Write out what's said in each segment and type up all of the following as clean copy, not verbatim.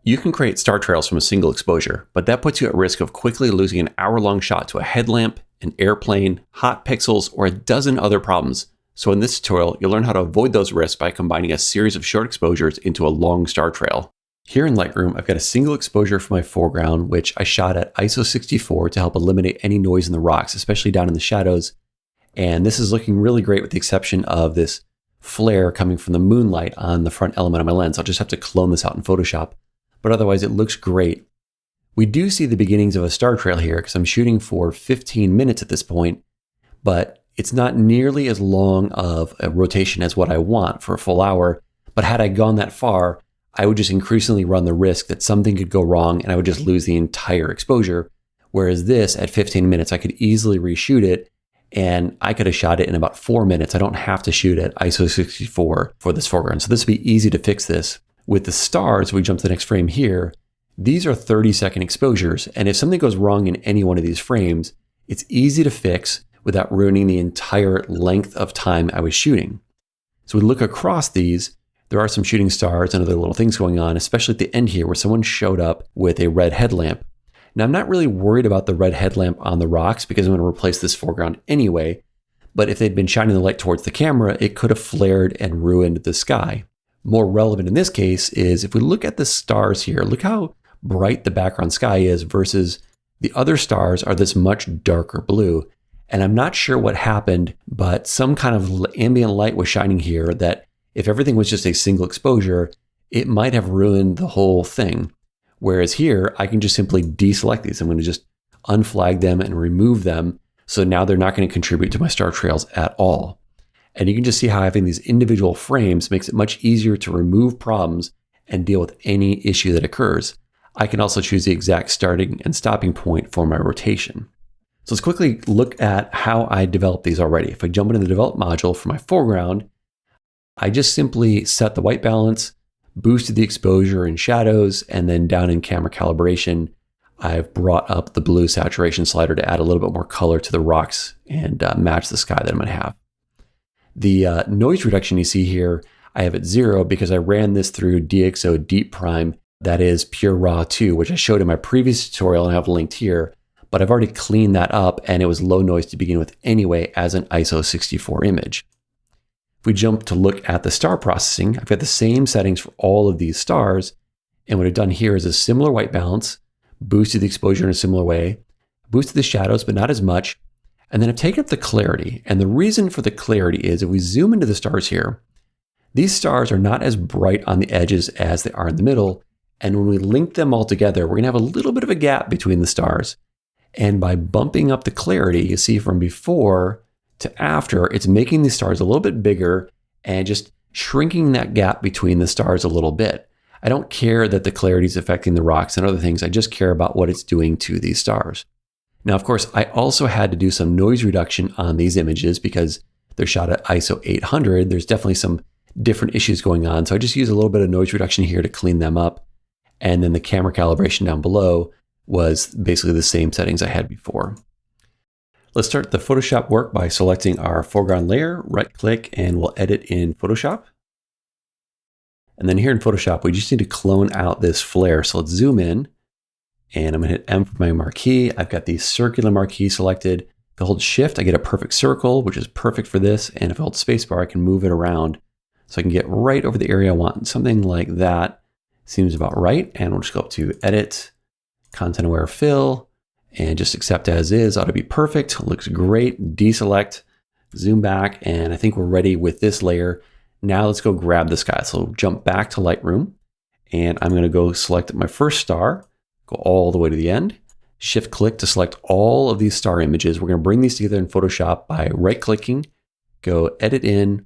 You can create star trails from a single exposure, but that puts you at risk of quickly losing an hour-long shot to a headlamp, an airplane, hot pixels, or a dozen other problems. So in this tutorial, you'll learn how to avoid those risks by combining a series of short exposures into a long star trail. Here in Lightroom, I've got a single exposure for my foreground, which I shot at ISO 64 to help eliminate any noise in the rocks, especially down in the shadows. And this is looking really great with the exception of this flare coming from the moonlight on the front element of my lens. I'll just have to clone this out in Photoshop, but otherwise it looks great. We do see the beginnings of a star trail here because I'm shooting for 15 minutes at this point, but it's not nearly as long of a rotation as what I want for a full hour. But had I gone that far, I would just increasingly run the risk that something could go wrong and I would just lose the entire exposure. Whereas this, at 15 minutes, I could easily reshoot it and I could have shot it in about 4 minutes. I don't have to shoot at ISO 64 for this foreground. So this would be easy to fix this. With the stars, we jump to the next frame here. These are 30-second exposures. And if something goes wrong in any one of these frames, it's easy to fix without ruining the entire length of time I was shooting. So we look across these, there are some shooting stars and other little things going on, especially at the end here where someone showed up with a red headlamp. Now I'm not really worried about the red headlamp on the rocks because I'm going to replace this foreground anyway, but if they'd been shining the light towards the camera, it could have flared and ruined the sky. More relevant in this case is if we look at the stars here, look how bright the background sky is versus the other stars are this much darker blue. And I'm not sure what happened, but some kind of ambient light was shining here that if everything was just a single exposure, it might have ruined the whole thing. Whereas here, I can just simply deselect these. I'm going to just unflag them and remove them. So now they're not going to contribute to my star trails at all. And you can just see how having these individual frames makes it much easier to remove problems and deal with any issue that occurs. I can also choose the exact starting and stopping point for my rotation. So let's quickly look at how I developed these already. If I jump into the develop module for my foreground, I just simply set the white balance, boosted the exposure and shadows, and then down in camera calibration, I've brought up the blue saturation slider to add a little bit more color to the rocks and match the sky that I'm going to have. The noise reduction you see here, I have at 0 because I ran this through DxO Deep Prime, that is Pure Raw 2, which I showed in my previous tutorial and I have linked here. But I've already cleaned that up and it was low noise to begin with anyway as an ISO 64 image. If we jump to look at the star processing, I've got the same settings for all of these stars. And what I've done here is a similar white balance, boosted the exposure in a similar way, boosted the shadows, but not as much. And then I've taken up the clarity. And the reason for the clarity is if we zoom into the stars here, these stars are not as bright on the edges as they are in the middle. And when we link them all together, we're going to have a little bit of a gap between the stars. And by bumping up the clarity, you see from before to after, it's making these stars a little bit bigger and just shrinking that gap between the stars a little bit. I don't care that the clarity is affecting the rocks and other things. I just care about what it's doing to these stars. Now, of course, I also had to do some noise reduction on these images because they're shot at ISO 800. There's definitely some different issues going on. So I just use a little bit of noise reduction here to clean them up. And then the camera calibration down below was basically the same settings I had before. Let's start the Photoshop work by selecting our foreground layer, right click, and we'll edit in Photoshop. And then here in Photoshop, we just need to clone out this flare. So let's zoom in and I'm gonna hit M for my marquee. I've got the circular marquee selected. If I hold Shift, I get a perfect circle, which is perfect for this. And if I hold spacebar, I can move it around. So I can get right over the area I want. Something like that seems about right. And we'll just go up to Edit, Content Aware Fill, and just accept as is. Ought to be perfect. Looks great. Deselect, zoom back, and I think we're ready with this layer. Now let's go grab the sky. So jump back to Lightroom, and I'm going to go select my first star, go all the way to the end, shift click to select all of these star images. We're going to bring these together in Photoshop by right clicking, go edit in,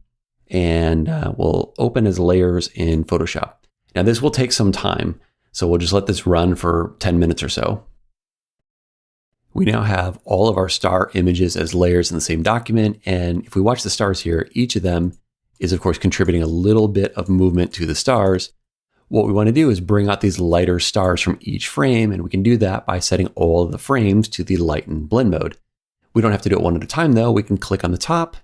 and we'll open as layers in Photoshop. Now this will take some time, so we'll just let this run for 10 minutes or so. We now have all of our star images as layers in the same document. And if we watch the stars here, each of them is of course contributing a little bit of movement to the stars. What we want to do is bring out these lighter stars from each frame. And we can do that by setting all of the frames to the lighten blend mode. We don't have to do it one at a time though. We can click on the top,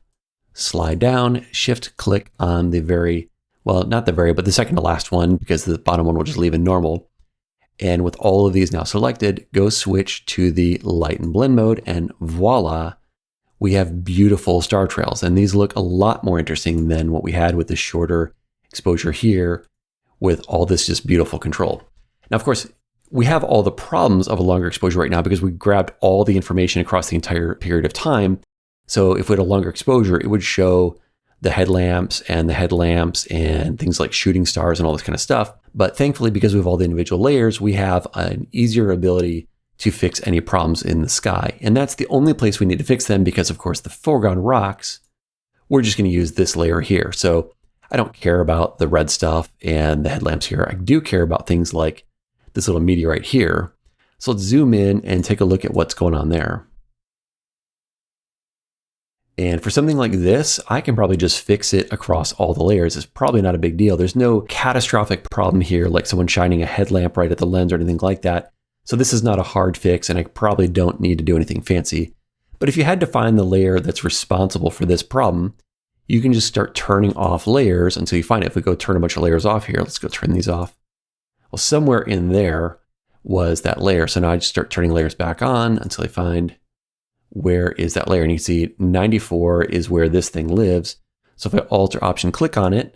slide down, shift click on the very, well, not the very, but the second to last one, because the bottom one will just leave in normal. And with all of these now selected, go switch to the light and blend mode, and voila, we have beautiful star trails. And these look a lot more interesting than what we had with the shorter exposure here with all this just beautiful control. Now, of course, we have all the problems of a longer exposure right now because we grabbed all the information across the entire period of time. So if we had a longer exposure, it would show the headlamps and things like shooting stars and all this kind of stuff. But thankfully, because we have all the individual layers, we have an easier ability to fix any problems in the sky. And that's the only place we need to fix them because, of course, the foreground rocks, we're just going to use this layer here. So I don't care about the red stuff and the headlamps here. I do care about things like this little meteorite here. So let's zoom in and take a look at what's going on there. And for something like this, I can probably just fix it across all the layers. It's probably not a big deal. There's no catastrophic problem here, like someone shining a headlamp right at the lens or anything like that. So this is not a hard fix, and I probably don't need to do anything fancy. But if you had to find the layer that's responsible for this problem, you can just start turning off layers until you find it. If we go turn a bunch of layers off here, let's go turn these off. Well, somewhere in there was that layer. So now I just start turning layers back on until I find where is that layer. And you see 94 is where this thing lives. So if I Alt or Option click on it,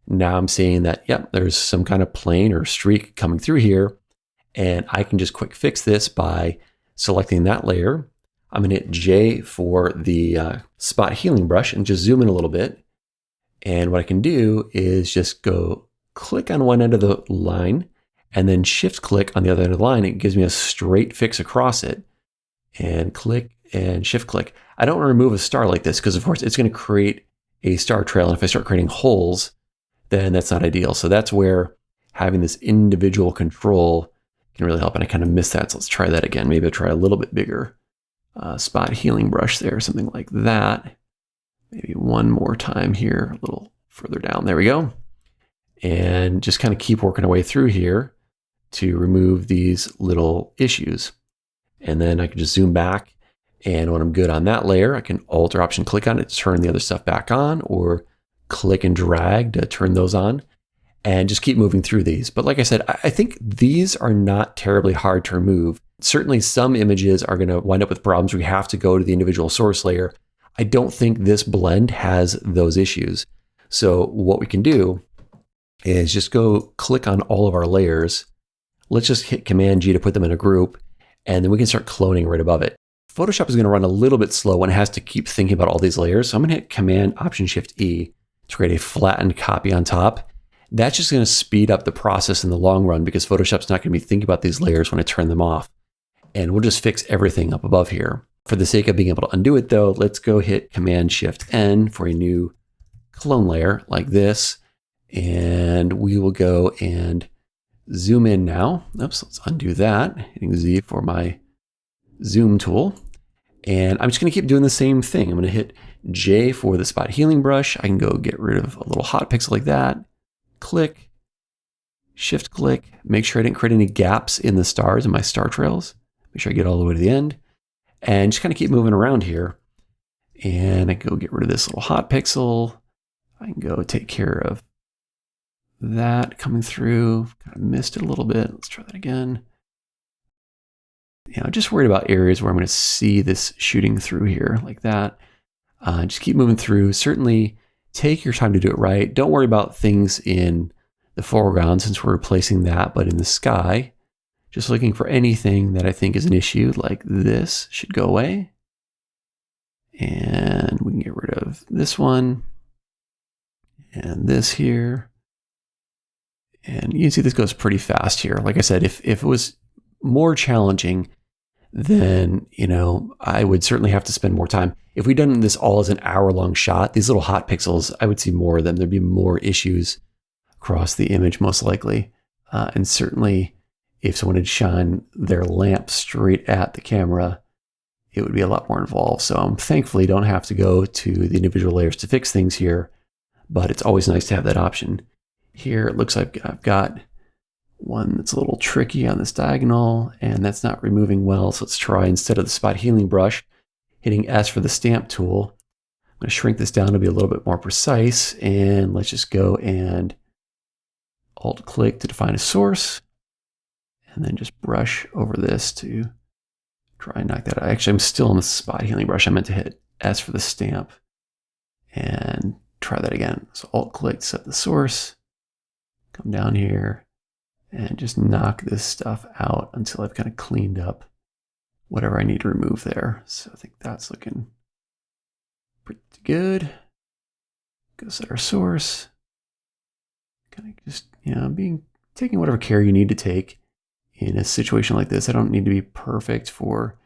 now I'm seeing that, yep, there's some kind of plane or streak coming through here. And I can just quick fix this by selecting that layer. I'm going to hit J for the spot healing brush and just zoom in a little bit. And what I can do is just go click on one end of the line and then shift click on the other end of the line. It gives me a straight fix across it. And click and shift click. I don't want to remove a star like this because, of course, it's going to create a star trail. And if I start creating holes, then that's not ideal. So that's where having this individual control can really help. And I kind of missed that. So let's try that again. Maybe I'll try a little bit bigger spot healing brush there, something like that. Maybe one more time here, a little further down. There we go. And just kind of keep working our way through here to remove these little issues. And then I can just zoom back. And when I'm good on that layer, I can Alt or Option click on it to turn the other stuff back on, or click and drag to turn those on, and just keep moving through these. But like I said, I think these are not terribly hard to remove. Certainly some images are going to wind up with problems where you have to go to the individual source layer. I don't think this blend has those issues. So what we can do is just go click on all of our layers. Let's just hit Command G to put them in a group, and then we can start cloning right above it. Photoshop is going to run a little bit slow when it has to keep thinking about all these layers. So I'm going to hit Command Option Shift E to create a flattened copy on top. That's just going to speed up the process in the long run because Photoshop's not going to be thinking about these layers when I turn them off. And we'll just fix everything up above here. For the sake of being able to undo it though, let's go hit Command Shift N for a new clone layer like this. And we will go and zoom in now. Oops, let's undo that. Hitting Z for my zoom tool. And I'm just going to keep doing the same thing. I'm going to hit J for the spot healing brush. I can go get rid of a little hot pixel like that. Click, shift click, make sure I didn't create any gaps in the stars and my star trails. Make sure I get all the way to the end. And just kind of keep moving around here. And I can go get rid of this little hot pixel. I can go take care of that coming through. Kind of missed it a little bit. Let's try that again. Just worried about areas where I'm going to see this shooting through here like that. Just keep moving through. Certainly take your time to do it right. Don't worry about things in the foreground since we're replacing that, but in the sky, just looking for anything that I think is an issue like this should go away. And we can get rid of this one and this here. And you can see this goes pretty fast here. Like I said, if it was more challenging, then, I would certainly have to spend more time. If we'd done this all as an hour-long shot, these little hot pixels, I would see more of them. There'd be more issues across the image, most likely. And certainly, if someone had shone their lamp straight at the camera, it would be a lot more involved. So I thankfully don't have to go to the individual layers to fix things here, but it's always nice to have that option. Here, it looks like I've got one that's a little tricky on this diagonal, and that's not removing well. So let's try, instead of the spot healing brush, hitting S for the stamp tool. I'm going to shrink this down to be a little bit more precise, and let's just go and Alt click to define a source. and then just brush over this to try and knock that out. Actually, I'm still on the spot healing brush. I meant to hit S for the stamp and try that again. So Alt click, set the source, come down here and just knock this stuff out until I've kind of cleaned up whatever I need to remove there. So I think that's looking pretty good. Go set our source. Kind of just, taking whatever care you need to take in a situation like this. I don't need to be perfect for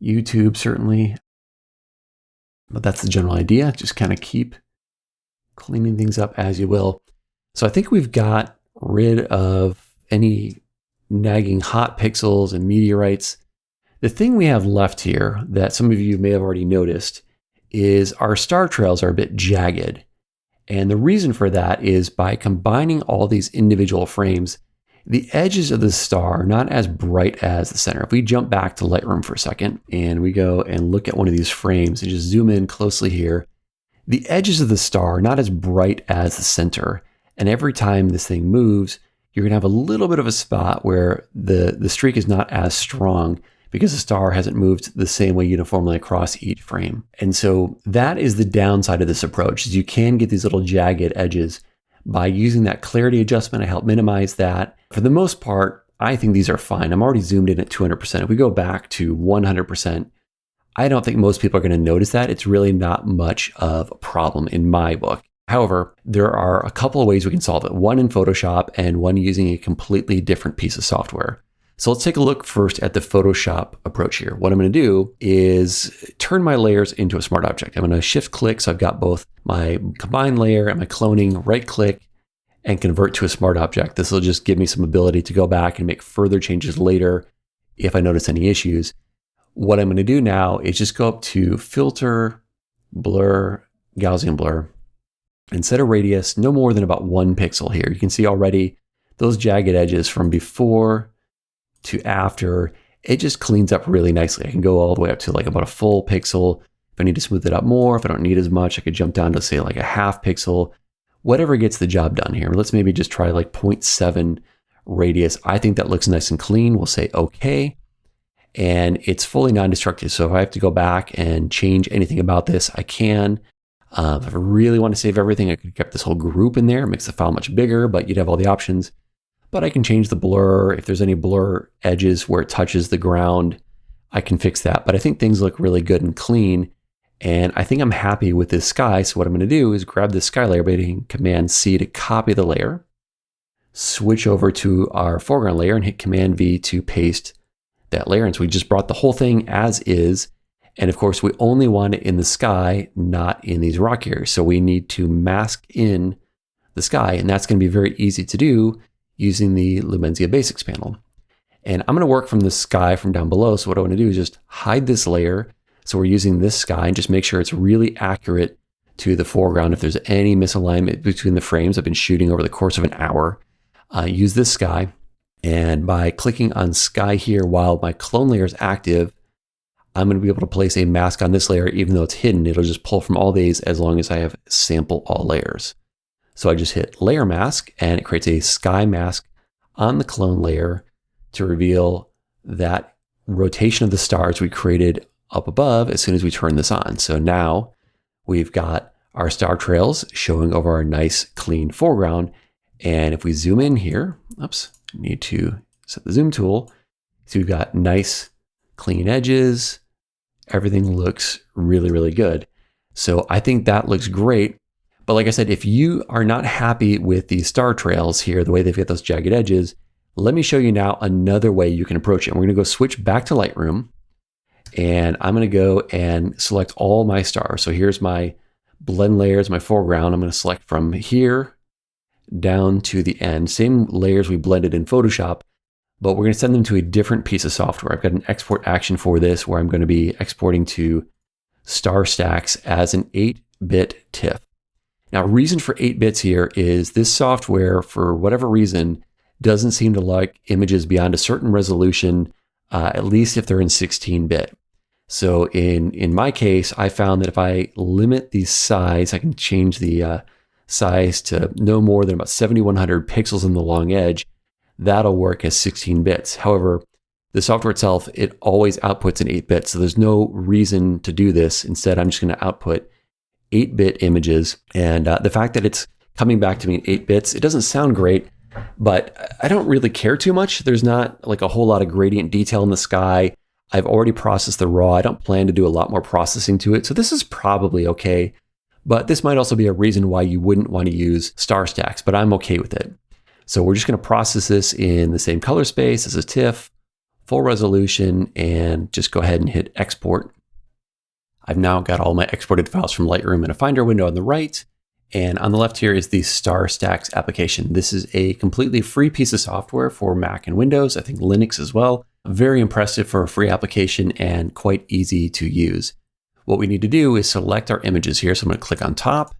YouTube, certainly. But that's the general idea. Just kind of keep cleaning things up as you will. So I think we've got rid of any nagging hot pixels and meteorites. The thing we have left here that some of you may have already noticed is our star trails are a bit jagged. And the reason for that is by combining all these individual frames, the edges of the star are not as bright as the center. If we jump back to Lightroom for a second and we go and look at one of these frames and just zoom in closely here, the edges of the star are not as bright as the center. And every time this thing moves, you're going to have a little bit of a spot where the streak is not as strong because the star hasn't moved the same way uniformly across each frame. And so that is the downside of this approach, is you can get these little jagged edges. By using that clarity adjustment, I help minimize that. For the most part, I think these are fine. I'm already zoomed in at 200%. If we go back to 100%, I don't think most people are going to notice that. It's really not much of a problem in my book. However, there are a couple of ways we can solve it. One in Photoshop and one using a completely different piece of software. So let's take a look first at the Photoshop approach here. What I'm going to do is turn my layers into a smart object. I'm going to shift click, so I've got both my combine layer and my cloning, right click and convert to a smart object. This will just give me some ability to go back and make further changes later if I notice any issues. What I'm going to do now is just go up to Filter, Blur, Gaussian Blur, and set a radius no more than about 1 pixel here. You can see already those jagged edges from before to after, it just cleans up really nicely. I can go all the way up to like about a full pixel. If I need to smooth it up more, if I don't need as much, I could jump down to say like a half pixel, whatever gets the job done here. Let's maybe just try like 0.7 radius. I think that looks nice and clean. We'll say okay. And it's fully non-destructive. So if I have to go back and change anything about this, I can. If I really want to save everything, I could have kept this whole group in there. It makes the file much bigger, but you'd have all the options. But I can change the blur. If there's any blur edges where it touches the ground, I can fix that. But I think things look really good and clean. And I think I'm happy with this sky. So what I'm going to do is grab this sky layer by hitting Command C to copy the layer, switch over to our foreground layer and hit Command V to paste that layer. And so we just brought the whole thing as is. And of course, we only want it in the sky, not in these rock areas. So we need to mask in the sky. And that's going to be very easy to do using the Lumenzia Basics panel. And I'm going to work from the sky from down below. So what I want to do is just hide this layer. So we're using this sky and just make sure it's really accurate to the foreground. If there's any misalignment between the frames, I've been shooting over the course of an hour. Use this sky. And by clicking on sky here while my clone layer is active, I'm going to be able to place a mask on this layer. Even though it's hidden, it'll just pull from all these as long as I have sample all layers. So I just hit layer mask and it creates a sky mask on the clone layer to reveal that rotation of the stars we created up above as soon as we turn this on. So now we've got our star trails showing over our nice clean foreground. And if we zoom in here, oops, I need to set the zoom tool. So we've got nice clean edges. Everything looks really, really good. So I think that looks great. But like I said, if you are not happy with the star trails here, the way they've got those jagged edges, let me show you now another way you can approach it. And we're going to go switch back to Lightroom. And I'm going to go and select all my stars. So here's my blend layers, my foreground. I'm going to select from here down to the end. Same layers we blended in Photoshop, but we're going to send them to a different piece of software. I've got an export action for this where I'm going to be exporting to Star Stacks as an 8-bit TIFF. Now, reason for 8 bits here is this software, for whatever reason, doesn't seem to like images beyond a certain resolution, at least if they're in 16-bit. So in my case, I found that if I limit the size, I can change the size to no more than about 7,100 pixels in the long edge. that'll work as 16 bits. However, the software itself, it always outputs in 8 bits. So there's no reason to do this. Instead, I'm just going to output 8-bit images. And the fact that it's coming back to me in 8 bits, it doesn't sound great, but I don't really care too much. There's not like a whole lot of gradient detail in the sky. I've already processed the raw. I don't plan to do a lot more processing to it. So this is probably okay. But this might also be a reason why you wouldn't want to use star stacks, but I'm okay with it. So we're just going to process this in the same color space as a TIFF, full resolution, and just go ahead and hit export. I've now got all my exported files from Lightroom in a Finder window on the right. And on the left here is the Star Stacks application. This is a completely free piece of software for Mac and Windows, I think Linux as well. Very impressive for a free application and quite easy to use. What we need to do is select our images here. So I'm going to click on top,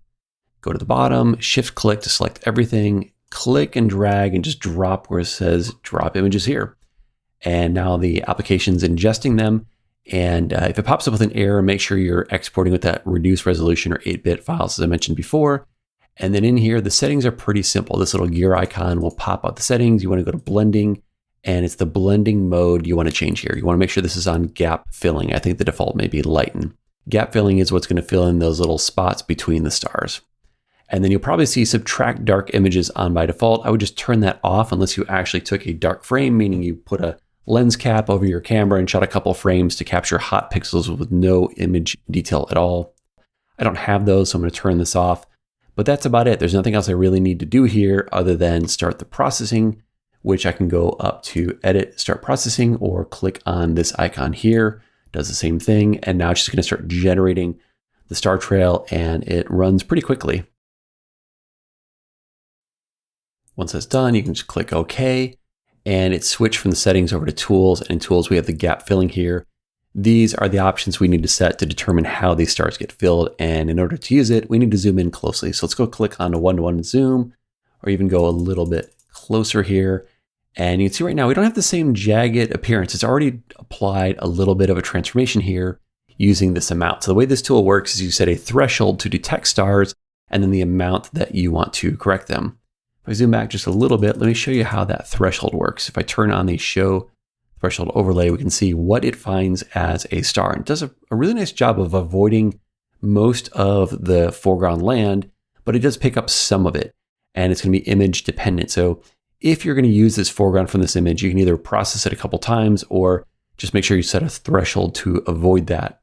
go to the bottom, shift click to select everything, click and drag and just drop where it says drop images here. And now the application's ingesting them. And if it pops up with an error, make sure you're exporting with that reduced resolution or 8-bit files, as I mentioned before. And then in here, the settings are pretty simple. This little gear icon will pop out the settings. You want to go to blending, and it's the blending mode you want to change here. You want to make sure this is on gap filling. I think the default may be lighten. Gap filling is what's going to fill in those little spots between the stars. And then you'll probably see subtract dark images on by default. I would just turn that off unless you actually took a dark frame, meaning you put a lens cap over your camera and shot a couple frames to capture hot pixels with no image detail at all. I don't have those, so I'm going to turn this off. But that's about it. There's nothing else I really need to do here other than start the processing, which I can go up to Edit, Start Processing, or click on this icon here. Does the same thing. And now it's just going to start generating the star trail, and it runs pretty quickly. Once that's done, you can just click OK. And it's switched from the settings over to tools. And in tools, we have the gap filling here. These are the options we need to set to determine how these stars get filled. And in order to use it, we need to zoom in closely. So let's go click on a 1-to-1 zoom, or even go a little bit closer here. And you can see right now, we don't have the same jagged appearance. It's already applied a little bit of a transformation here using this amount. So the way this tool works is you set a threshold to detect stars and then the amount that you want to correct them. If I zoom back just a little bit, let me show you how that threshold works. If I turn on the show threshold overlay, we can see what it finds as a star. And it does a really nice job of avoiding most of the foreground land, but it does pick up some of it. And it's going to be image dependent. So if you're going to use this foreground from this image, you can either process it a couple times or just make sure you set a threshold to avoid that.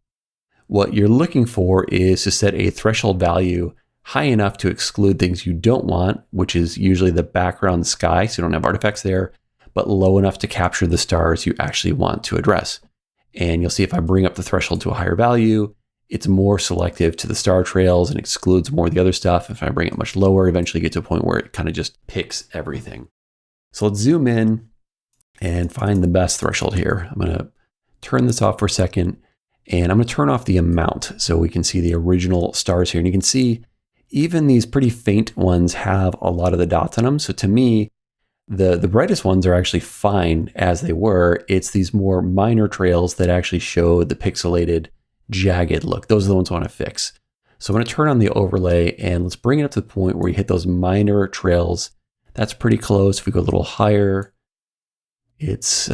What you're looking for is to set a threshold value high enough to exclude things you don't want, which is usually the background sky, so you don't have artifacts there, but low enough to capture the stars you actually want to address. And you'll see if I bring up the threshold to a higher value, it's more selective to the star trails and excludes more of the other stuff. If I bring it much lower, eventually get to a point where it kind of just picks everything. So let's zoom in and find the best threshold here. I'm going to turn this off for a second, and I'm going to turn off the amount so we can see the original stars here. And you can see even these pretty faint ones have a lot of the dots on them. So to me, the brightest ones are actually fine as they were. It's these more minor trails that actually show the pixelated jagged look. Those are the ones I want to fix. So I'm going to turn on the overlay and let's bring it up to the point where you hit those minor trails. That's pretty close. If we go a little higher, it's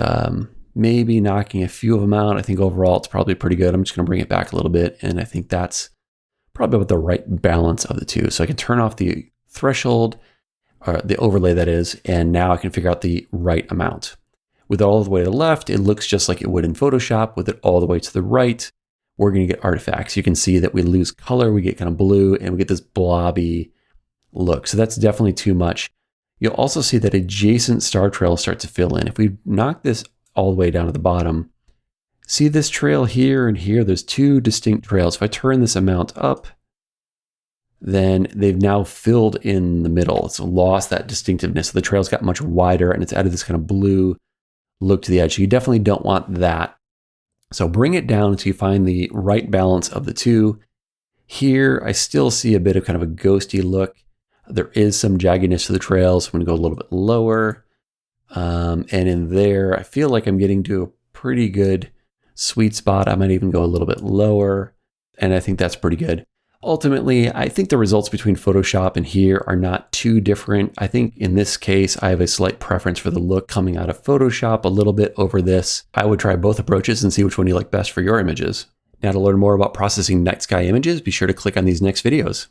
maybe knocking a few of them out. I think overall it's probably pretty good. I'm just going to bring it back a little bit, and I think that's probably about the right balance of the two. So I can turn off the threshold, or the overlay that is, and now I can figure out the right amount. With it all the way to the left, it looks just like it would in Photoshop. With it all the way to the right, we're going to get artifacts. You can see that we lose color, we get kind of blue, and we get this blobby look. So that's definitely too much. You'll also see that adjacent star trails start to fill in. If we knock this all the way down to the bottom, see this trail here and here, there's two distinct trails. If I turn this amount up, then they've now filled in the middle. It's lost that distinctiveness. So the trail's got much wider and it's added this kind of blue look to the edge. So you definitely don't want that. So bring it down until you find the right balance of the two. Here, I still see a bit of kind of a ghosty look. There is some jaggedness to the trail, so I'm going to go a little bit lower. And in there, I feel like I'm getting to a pretty good sweet spot. I might even go a little bit lower, and I think that's pretty good. Ultimately, I think the results between Photoshop and here are not too different. I think in this case, I have a slight preference for the look coming out of Photoshop a little bit over this. I would try both approaches and see which one you like best for your images. Now, to learn more about processing night sky images, be sure to click on these next videos.